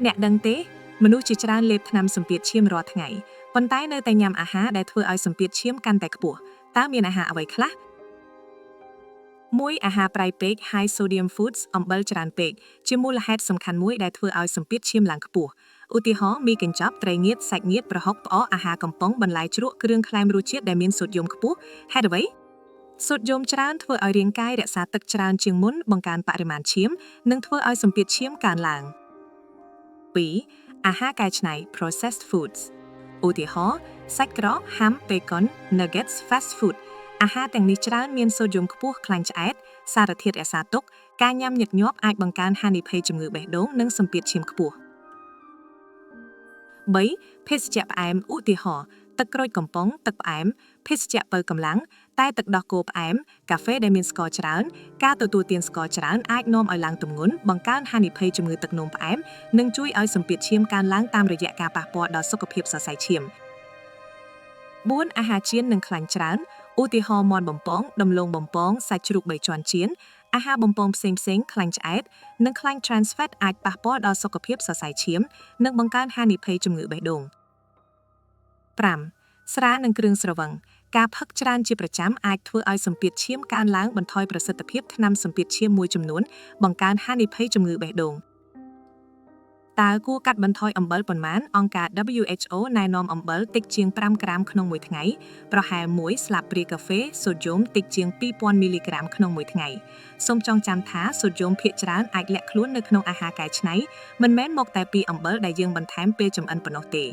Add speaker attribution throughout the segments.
Speaker 1: អ្នកដឹងទេមនុស្សជាច្រើនលេបថ្នាំសម្ពាធឈាមរាល់ថ្ងៃប៉ុន្តែនៅតែញ៉ាំអាហារដែលធ្វើឲ្យសម្ពាធឈាមកាន់តែខ្ពស់តើមានអាហារអ្វីខ្លះមួយអាហារប្រៃពេក high sodium foods អំបិលច្រើនពេកជាមូលហេតុសំខាន់មួយដែលធ្វើឲ្យសម្ពាធឈាមឡើងខ្ពស់ឧទាហរណ៍មីកញ្ចប់ត្រីងៀតសាច់ងៀតប្រហុកផ្អកអាហារកំប៉ុងបន្លែជ្រក់គ្រឿងក្លែមរសជាតិដែលមានសូដ្យូមខ្ពស់ហេតុអ្វីសូដ្យូមច្រើនធ្វើឲ្យរាងកាយរក្សាទឹកច្រើនជាងមុនបង្កើនបរិមាណឈាមនិងធ្វើឲ្យសម្ពាធឈាមកើនឡើង2អាហារកែច្នៃ processed foods ឧទាហរណ៍សាច់ក្រកហាំ bacon nuggets fast food អាហារទាំងនេះច្រើនមានសូដ្យូមខ្ពស់ខ្លាញ់ឆ្អែតសារធាតុរក្សាទុកការញ៉ាំញឹកញាប់អាចបង្កើនហានិភ័យជំងឺបេះដូងនិងសម្ពាធឈាមខ្ពស់3ភេសជ្ជៈផ្អែមឧទាហរណ៍ទឹកក្រូចកំប៉ុងទឹកផ្អែមភេសជ្ជៈបើកម្លាំងតែទឹកដោះគោផ្អែមកាហ្វេដែលមានស្ករច្រើនការទទួលទានស្ករច្រើនអាចនាំឲ្យឡើងទម្ងន់បង្កើនហានិភ័យជំងឺទឹកនោមផ្អែមនិងជួយឲ្យសម្ពាធឈាមកើនឡើងតាមរយៈការប៉ះពាល់ដល់សុខភាពសរសៃឈាម4អាហារចៀននិងខ្លាញ់ច្រើនឧទាហរណ៍មាន់បំពងដំឡូងបំពងសាច់ជ្រូក3ជាន់ចៀនអាហារបំពងផ្សេងៗខ្លាញ់ឆ្អែតនិងខ្លាញ់ trans fat អាចប៉ះពាល់ដល់សុខភាពសរសៃឈាមនិងបង្កើនហានិភ័យជំងឺបេះដូង5ស្រានិងគ្រឿងស្រវឹងការផឹកច្រើនជាប្រចាំអាចធ្វើឲ្យសម្ពាធឈាមកើនឡើងបន្ថយប្រសិទ្ធភាពថ្នាំសម្ពាធឈាមមួយចំនួនបង្កើនហានិភ័យជំងឺបេះដូងតើគួរកាត់បន្ថយអំបិលប៉ុន្មានអង្គការ WHO ណែនាំអំបិលតិចជាង5ក្រាមក្នុងមួយថ្ងៃប្រហែល1ស្លាបព្រាកាហ្វេសូដ្យូមតិចជាង2000មីលីក្រាមក្នុងមួយថ្ងៃសូមចងចាំថាសូដ្យូមភាគច្រើនអាចលាក់ខ្លួននៅក្នុងអាហារកែច្នៃមិនមែនមកតែពីអំបិលដែលយើងបន្ថែមពេលចម្អិនប៉ុណ្ណោះទេ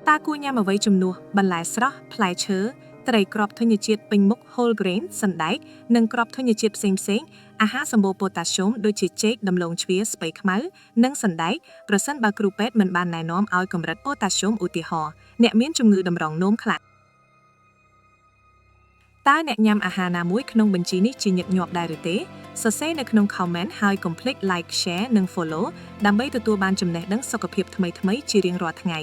Speaker 1: តើគួរញ៉ាំអ្វីជំនួសបន្លែស្រស់ផ្លែឈើត្រីគ្រាប់ធញ្ញជាតិពេញមុខ whole grain សណ្តែកនិងគ្រាប់ធញ្ញជាតិផ្សេងៗអាហារសម្បូរប៉ូតាស្យូមដូចជាចេកដំឡូងជ្វាស្ពៃខ្មៅនិងសណ្តែកប្រសិនបើគ្រូពេទ្យមិនបានណែនាំឲ្យកម្រិតប៉ូតាស្យូមឧទាហរណ៍អ្នកមានជំងឺតម្រងនោមខ្លាំងតើអ្នកញ៉ាំអាហារណាមួយក្នុងបញ្ជីនេះជាញឹកញាប់ដែរឬទេសរសេរនៅក្នុង comment ហើយកុំភ្លេច like share និង follow ដើម្បីទទួលបានចំណេះដឹងសុខភាពថ្មីៗជារៀងរាល់ថ្ងៃ